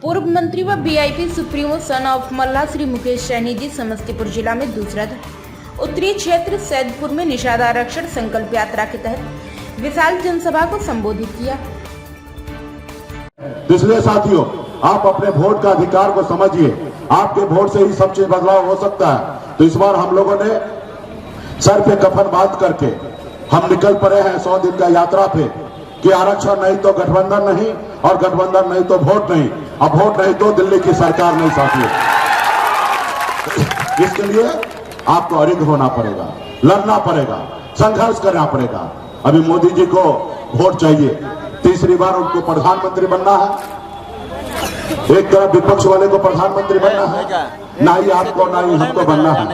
पूर्व मंत्री व वीआईपी सुप्रीमो सन ऑफ मल्ला श्री मुकेश सैनी जी समस्तीपुर जिला में दूसरा उत्तरी क्षेत्र सैदपुर में निषाद आरक्षण संकल्प यात्रा के तहत विशाल जनसभा को संबोधित किया। इसलिए साथियों, आप अपने वोट का अधिकार को समझिए। आपके वोट से ही सब चीज बदलाव हो सकता है। तो इस बार हम लोगों ने सर पे कफन बांध करके हम निकल पड़े हैं 100 दिन का यात्रा पे कि आरक्षण नहीं तो गठबंधन नहीं, और गठबंधन नहीं तो वोट नहीं, अब वोट नहीं तो दिल्ली की सरकार नहीं। साथियों, इसके लिए आपको अड़िग होना पड़ेगा, लड़ना पड़ेगा, संघर्ष करना पड़ेगा। अभी मोदी जी को वोट चाहिए, तीसरी बार उनको प्रधानमंत्री बनना है। एक तरफ विपक्ष वाले को प्रधानमंत्री बनना है, ना ही आपको ना ही हमको बनना है।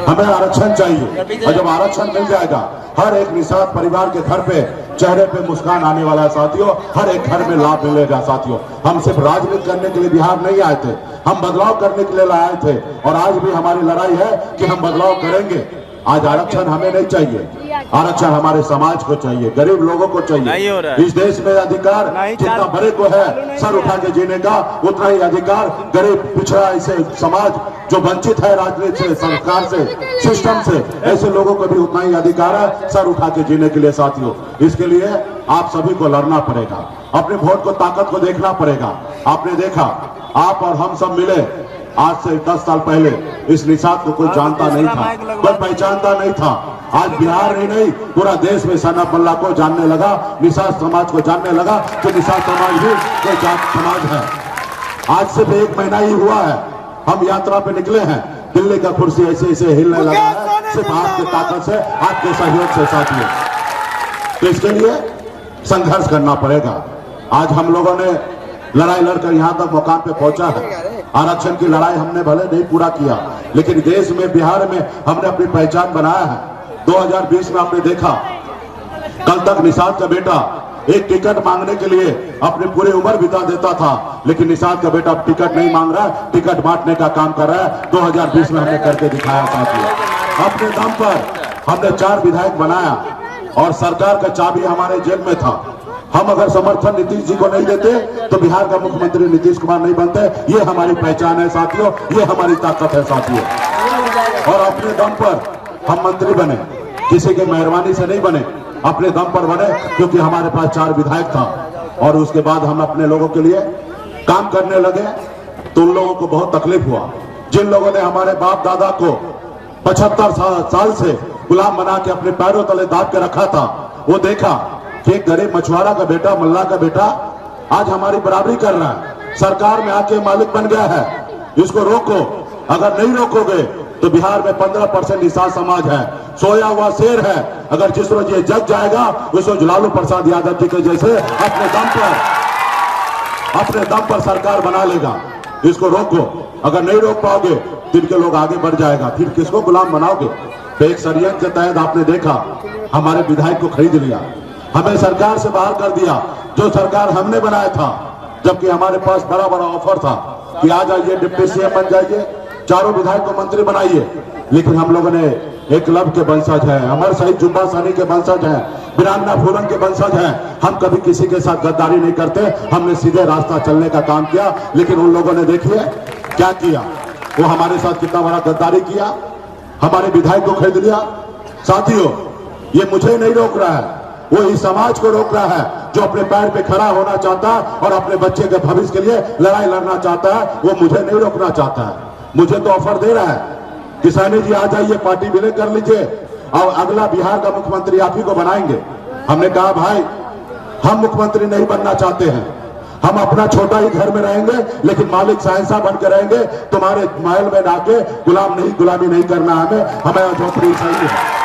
हमें आरक्षण चाहिए, और जब आरक्षण मिल जाएगा हर एक निषाद परिवार के घर पे चेहरे पे मुस्कान आने वाला है। साथियों, हर एक घर में लाभ मिलेगा। साथियों, हम सिर्फ राजनीति करने के लिए बिहार नहीं आए थे, हम बदलाव करने के लिए आए थे, और आज भी हमारी लड़ाई है कि हम बदलाव करेंगे। आज आरक्षण हमें नहीं चाहिए, आरक्षण हमारे समाज को चाहिए, गरीब लोगों को चाहिए। इस देश में अधिकार जितना बड़े को है सर उठा के जीने का, उतना ही अधिकार गरीब पिछड़ा ऐसे समाज जो वंचित है राजनीति से, सरकार से, सिस्टम से, ऐसे लोगों को भी उतना ही अधिकार है सर उठा के जीने के लिए। साथियों, इसके लिए आप सभी को लड़ना पड़ेगा, अपने वोट को ताकत को देखना पड़ेगा। आपने देखा, आप और हम सब मिले आज से 10 साल पहले इस निषाद को कोई जानता नहीं था, कोई पहचानता नहीं था। आज बिहार ही नहीं पूरा देश में सन ऑफ मल्ला को जानने लगा, निषाद समाज को जानने लगा कि निषाद समाज भी कोई जात समाज है। आज सिर्फ 1 महीना ही हुआ है, हम यात्रा पे निकले हैं, दिल्ली का कुर्सी ऐसे ऐसे हिलने लगा है, सिर्फ आपकी ताकत से, आपके सहयोग से। साथियों, तो इसके लिए संघर्ष करना पड़ेगा। आज हम लोगों ने लड़ाई लड़कर यहाँ तक मुकाम पे पहुंचा है। आरक्षण की लड़ाई हमने भले नहीं पूरा किया, लेकिन देश में, बिहार में हमने अपनी पहचान बनाया है। 2020 में आपने देखा, कल तक निषाद का बेटा एक टिकट मांगने के लिए अपनी पूरी उम्र बिता देता था, लेकिन निषाद का बेटा टिकट नहीं मांग रहा है, टिकट बांटने का काम कर रहा है। 2020 में हमने करके दिखाया। साथियों, अपने दम पर हमने 4 विधायक बनाया, और सरकार का चाबी हमारे जेब में था। हम अगर समर्थन नीतीश जी को नहीं देते तो बिहार का मुख्यमंत्री नीतीश कुमार नहीं बनते। ये हमारी पहचान है साथियों, ये हमारी ताकत है साथियों। और अपने दम पर हम मंत्री बने, किसी के मेहरबानी से नहीं बने, अपने दम पर बने, क्योंकि हमारे पास 4 विधायक था। और उसके बाद हम अपने लोगों के लिए काम करने लगे, तो उन लोगों को बहुत तकलीफ हुआ। जिन लोगों ने हमारे बाप दादा को 75 साल से गुलाम बना के अपने पैरों तले दाब के रखा था, वो देखा कि एक गरीब मछुआरा का बेटा, मल्ला का बेटा आज हमारी बराबरी कर रहा है, सरकार में आके मालिक बन गया है। इसको रोको, अगर नहीं रोकोगे तो बिहार में 15% निषाद समाज है, सोया हुआ शेर है। अगर जिस रोज ये जग जाएगा उस रोज लालू प्रसाद यादव जी के जैसे अपने दम पर सरकार बना लेगा। इसको रोको, अगर नहीं रोक पाओगे तो इनके लोग आगे बढ़ जाएगा, फिर किसको गुलाम बनाओगे। तो एक षड्यंत्र के तहत आपने देखा, हमारे विधायक को खरीद लिया, हमें सरकार से बाहर कर दिया, जो सरकार हमने बनाया था। जबकि हमारे पास बड़ा बड़ा ऑफर था कि आ जाइए, डिप्टी सीएम बन जाइए, 4 विधायक को मंत्री बनाइए। लेकिन हम लोगों ने एकलव्य के वंशज हैं, अमर शहीद जुम्बा सानी के वंशज हैं, वीरांगना फूलन के वंशज हैं। हम कभी किसी के साथ गद्दारी नहीं करते, हमने सीधे रास्ता चलने का काम किया। लेकिन उन लोगों ने देखिए क्या किया, वो हमारे साथ कितना बड़ा गद्दारी किया, हमारे विधायक को खरीद लिया। साथियों, ये मुझे नहीं रोक रहा है, वो इस समाज को रोक रहा है जो अपने पैर पे खड़ा होना चाहता है और अपने बच्चे के भविष्य के लिए लड़ाई लड़ना चाहता है। वो मुझे नहीं रोकना चाहता है। मुझे तो ऑफर दे रहा है कि सैनी जी आ जाइए, पार्टी विलय कर लीजिए, और अगला बिहार का मुख्यमंत्री आप ही को बनाएंगे। हमने कहा, भाई हम मुख्यमंत्री नहीं बनना चाहते हैं, हम अपना छोटा ही घर में रहेंगे, लेकिन मालिक शहंशाह बन के रहेंगे। तुम्हारे महल में आके गुलामी नहीं करना हमें झोपड़ी सही है।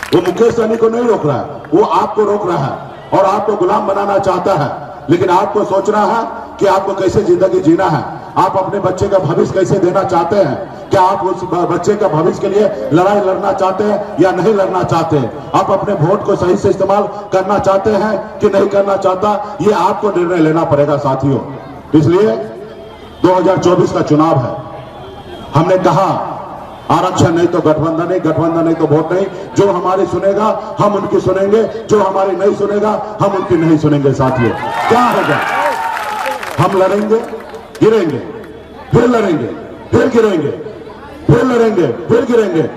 वो मुकेश सैनी को नहीं रोक रहा है, वो आपको रोक रहा है और आपको गुलाम बनाना चाहता है। लेकिन आपको सोचना है कि आपको कैसे जिंदगी जीना है, आप अपने बच्चे का भविष्य कैसे देना चाहते हैं। क्या आप उस बच्चे का भविष्य के लिए लड़ाई लड़ना चाहते हैं या नहीं लड़ना चाहते हैं? आप अपने वोट को सही से इस्तेमाल करना चाहते हैं कि नहीं करना चाहता, ये आपको निर्णय लेना पड़ेगा साथियों। इसलिए 2024 का चुनाव है, हमने कहा आरक्षण नहीं तो गठबंधन नहीं, गठबंधन नहीं तो वोट नहीं। जो हमारी सुनेगा हम उनकी सुनेंगे, जो हमारी नहीं सुनेगा हम उनकी नहीं सुनेंगे। साथियों, क्या होगा हम लड़ेंगे, गिरेंगे, फिर लड़ेंगे, फिर गिरेंगे, फिर लड़ेंगे, फिर गिरेंगे।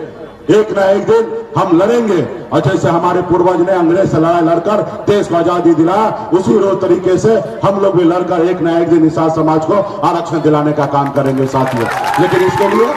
एक ना एक दिन हम लड़ेंगे। और जैसे हमारे पूर्वज ने अंग्रेज से लड़ाई लड़कर देश को आजादी दिलाया, उसी रोज तरीके से हम लोग भी लड़कर एक ना एक दिन निषाद समाज को आरक्षण दिलाने का काम करेंगे साथियों। लेकिन इसके लिए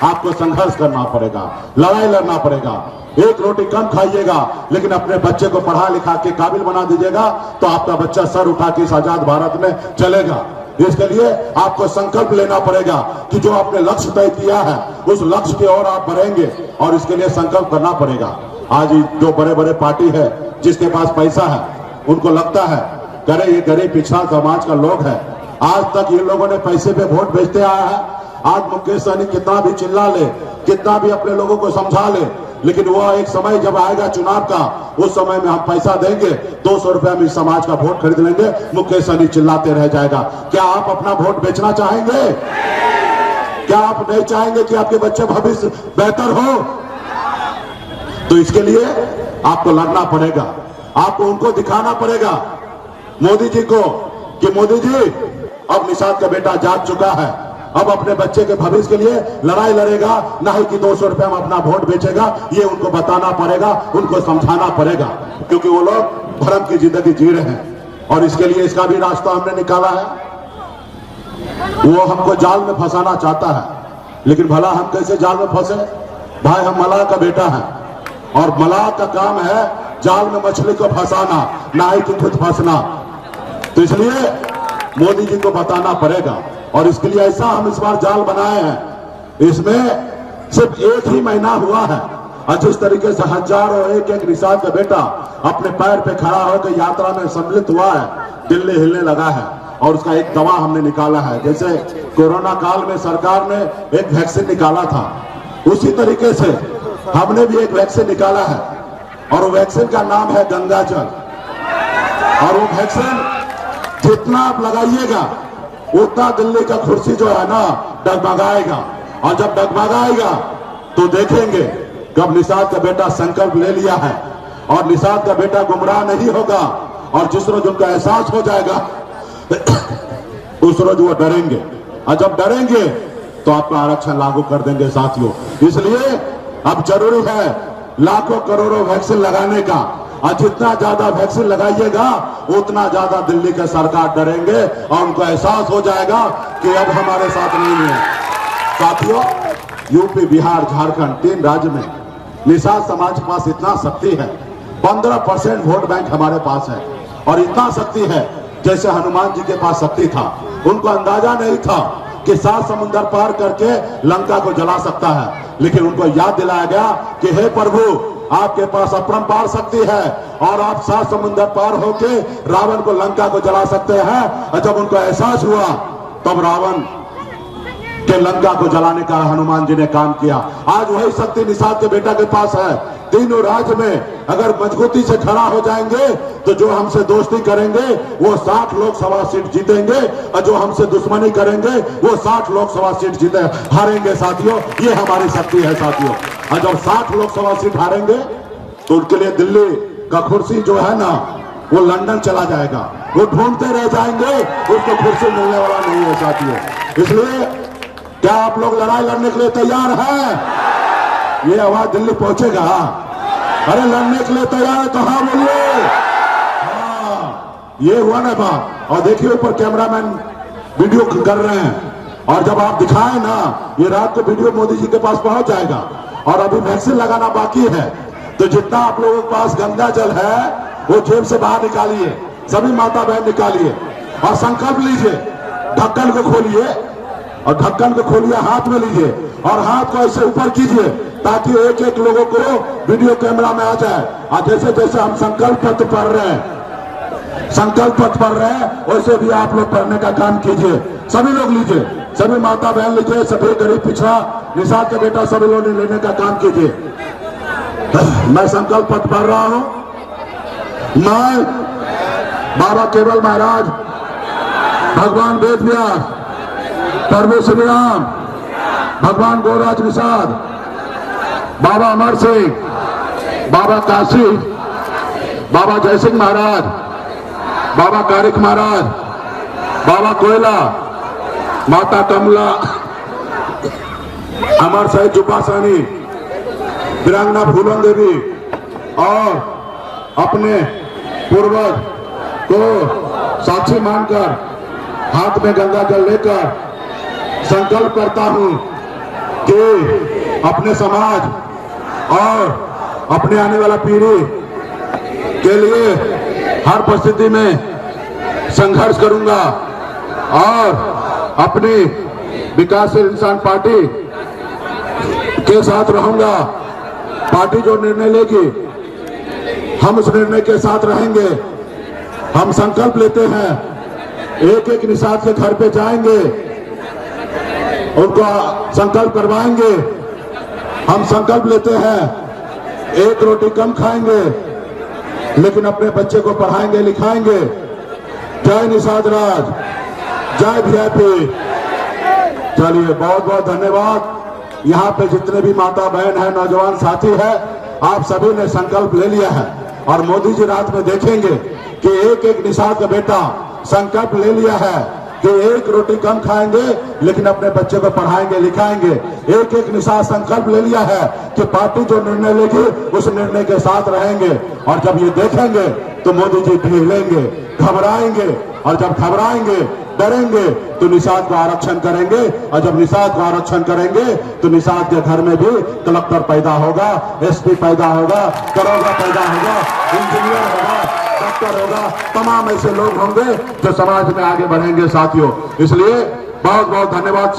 आपको संघर्ष करना पड़ेगा, लड़ाई लड़ना पड़ेगा। एक रोटी कम खाइएगा, लेकिन अपने बच्चे को पढ़ा लिखा के काबिल बना दीजिएगा, तो आपका बच्चा सर उठा के इस आजाद भारत में चलेगा। इसके लिए आपको संकल्प लेना पड़ेगा कि जो आपने लक्ष्य तय किया है, उस लक्ष्य की ओर आप बढ़ेंगे, और इसके लिए संकल्प करना पड़ेगा। आज जो बड़े बड़े पार्टी है, जिसके पास पैसा है, उनको लगता है करे ये गरीब पिछड़ा समाज का लोग है। आज तक ये लोगों ने पैसे पे वोट बेचते आया है। आज मुकेश सहनी कितना भी चिल्ला ले, कितना भी अपने लोगों को समझा ले, लेकिन वो एक समय जब आएगा चुनाव का, उस समय में हम पैसा देंगे, 200 रुपए में इस समाज का वोट खरीद लेंगे, मुकेश सहनी चिल्लाते रह जाएगा। क्या आप अपना वोट बेचना चाहेंगे? क्या आप नहीं चाहेंगे कि आपके बच्चे भविष्य बेहतर हो? तो इसके लिए आपको लड़ना पड़ेगा, आपको उनको दिखाना पड़ेगा मोदी जी को कि मोदी जी अब निषाद का बेटा जाग चुका है, अब अपने बच्चे के भविष्य के लिए लड़ाई लड़ेगा, ना ही कि 200 रुपए में अपना वोट बेचेगा। ये उनको बताना पड़ेगा, उनको समझाना पड़ेगा, क्योंकि वो लोग भ्रम की जिंदगी जी रहे हैं। और इसके लिए इसका भी रास्ता हमने निकाला है। वो हमको जाल में फंसाना चाहता है, लेकिन भला हम कैसे जाल में फंसे? भाई हम मलाह का बेटा है, और मलाह का काम है जाल में मछली को फंसाना, ना ही कि खुद फंसना। तो इसलिए मोदी जी को बताना पड़ेगा, और इसके लिए ऐसा हम इस बार जाल बनाए हैं। इसमें सिर्फ एक ही महीना हुआ है, और जिस तरीके से हजारों एक निषाद का बेटा अपने पैर पे खड़ा होकर यात्रा में सम्मिलित हुआ है, दिल्ली हिलने लगा है। और उसका एक दवा हमने निकाला है। जैसे कोरोना काल में सरकार ने एक वैक्सीन निकाला था, उसी तरीके से हमने भी एक वैक्सीन निकाला है, और वो वैक्सीन का नाम है गंगा जल। और वो वैक्सीन जितना आप लगाइएगा, उतना दिल्ली का कुर्सी जो है ना डगमगाएगा। और जब डगमगाएगा तो देखेंगे कब निषाद का बेटा संकल्प ले लिया है, और निषाद का बेटा गुमराह नहीं होगा। और जिस रोज उनका एहसास हो जाएगा, उस रोज वो डरेंगे, और जब डरेंगे तो आपका आरक्षण लागू कर देंगे साथियों। इसलिए अब जरूरी है लाखों करोड़ों वैक्सीन लगाने का, और जितना ज्यादा वैक्सीन लगाइएगा, उतना ज्यादा दिल्ली के सरकार डरेंगे, और उनको एहसास हो जाएगा कि अब हमारे साथ नहीं है। साथियों, यूपी, बिहार, झारखंड, 3 राज्य में निषाद समाज के पास इतना शक्ति है, 15% वोट बैंक हमारे पास है। और इतना शक्ति है जैसे हनुमान जी के पास शक्ति था। उनको अंदाजा नहीं था कि 7 समुद्र पार करके लंका को जला सकता है, लेकिन उनको याद दिलाया गया कि हे प्रभु, आपके पास अपरंपार शक्ति है, और आप 7 समुद्र पार होके रावण को लंका को जला सकते हैं। और जब उनको एहसास हुआ, तब रावण के लंका को जलाने का हनुमान जी ने काम किया। आज वही शक्ति निषाद के बेटा के पास है। तीनों राज्य में अगर मजबूती से खड़ा हो जाएंगे, तो जो हमसे दोस्ती करेंगे वो 60 लोकसभा सीट जीतेंगे, और जो हमसे दुश्मनी करेंगे वो 60 लोकसभा सीट जीते हारेंगे साथियों। ये हमारी शक्ति है साथियों। और जब 60 लोकसभा सीट हारेंगे, तो उनके लिए दिल्ली का कुर्सी जो है ना, वो लंदन चला जाएगा। वो ढूंढते रह जाएंगे, उसको कुर्सी मिलने वाला नहीं है साथियों। इसलिए क्या आप लोग लड़ाई लड़ने के लिए तैयार हैं? ये आवाज दिल्ली पहुंचेगा। अरे लड़ने के लिए तैयार है तो हाँ बोलिए। हाँ, ये हुआ ना बात। और देखिए ऊपर कैमरामैन वीडियो कर रहे हैं, और जब आप दिखाएं ना, ये रात को वीडियो मोदी जी के पास पहुंच जाएगा। और अभी वैक्सीन लगाना बाकी है, तो जितना आप लोगों के पास गंगा जल है, वो जेब से बाहर निकालिए, सभी माता बहन निकालिए, और संकल्प लीजिए। ढक्कन को खोलिए, और ढक्कन को खोलिए, हाथ में लीजिए, और हाथ को ऐसे ऊपर कीजिए, ताकि एक एक लोगों को वीडियो कैमरा में आ जाए। और जैसे जैसे हम संकल्प पत्र पढ़ रहे हैं, संकल्प पत्र पढ़ रहे हैं, वैसे भी आप लोग पढ़ने का काम कीजिए। सभी लोग लीजिए, सभी माता बहन लीजिए, सभी गरीब पिछड़ा निषाद का बेटा सभी लोग लेने का काम कीजिए। मैं संकल्प पत्र पढ़ रहा हूं। मैं बाबा केवल महाराज, भगवान वेद व्यास, प्रभु श्री राम, भगवान गोराज निषाद, बाबा अमर सिंह, बाबा काशी, बाबा जय सिंह महाराज, बाबा कारिक महाराज, बाबा कोयला, माता कमला, अमर शहीद जुब्बासानी, वीरांगना फूलन देवी और अपने पूर्वज को साक्षी मानकर हाथ में गंगा जल लेकर संकल्प करता हूं कि अपने समाज और अपने आने वाला पीढ़ी के लिए हर परिस्थिति में संघर्ष करूंगा और अपनी विकासशील इंसान पार्टी के साथ रहूंगा। पार्टी जो निर्णय लेगी हम उस निर्णय के साथ रहेंगे। हम संकल्प लेते हैं, एक एक निषाद के घर पे जाएंगे, उनको संकल्प करवाएंगे। हम संकल्प लेते हैं, एक रोटी कम खाएंगे लेकिन अपने बच्चे को पढ़ाएंगे लिखाएंगे। जय निषाद राज, जय वीआईपी। चलिए बहुत बहुत धन्यवाद। यहाँ पे जितने भी माता बहन है, नौजवान साथी है, आप सभी ने संकल्प ले लिया है और मोदी जी रात में देखेंगे कि एक एक निषाद का बेटा संकल्प ले लिया है कि एक रोटी कम खाएंगे लेकिन अपने बच्चे को पढ़ाएंगे लिखाएंगे। एक एक निषाद संकल्प ले लिया है कि पार्टी जो निर्णय लेगी उस निर्णय के साथ रहेंगे। और जब ये देखेंगे तो मोदी जी भीड़ लेंगे, घबराएंगे, और जब घबराएंगे डरेंगे तो निषाद का आरक्षण करेंगे। और जब निषाद का आरक्षण करेंगे तो निषाद के घर में भी कलेक्टर पैदा होगा, एसपी पैदा होगा, दरोगा पैदा होगा, इंजीनियर होगा, डॉक्टर होगा, तमाम ऐसे लोग होंगे जो समाज में आगे बढ़ेंगे साथियों। इसलिए बहुत बहुत धन्यवाद।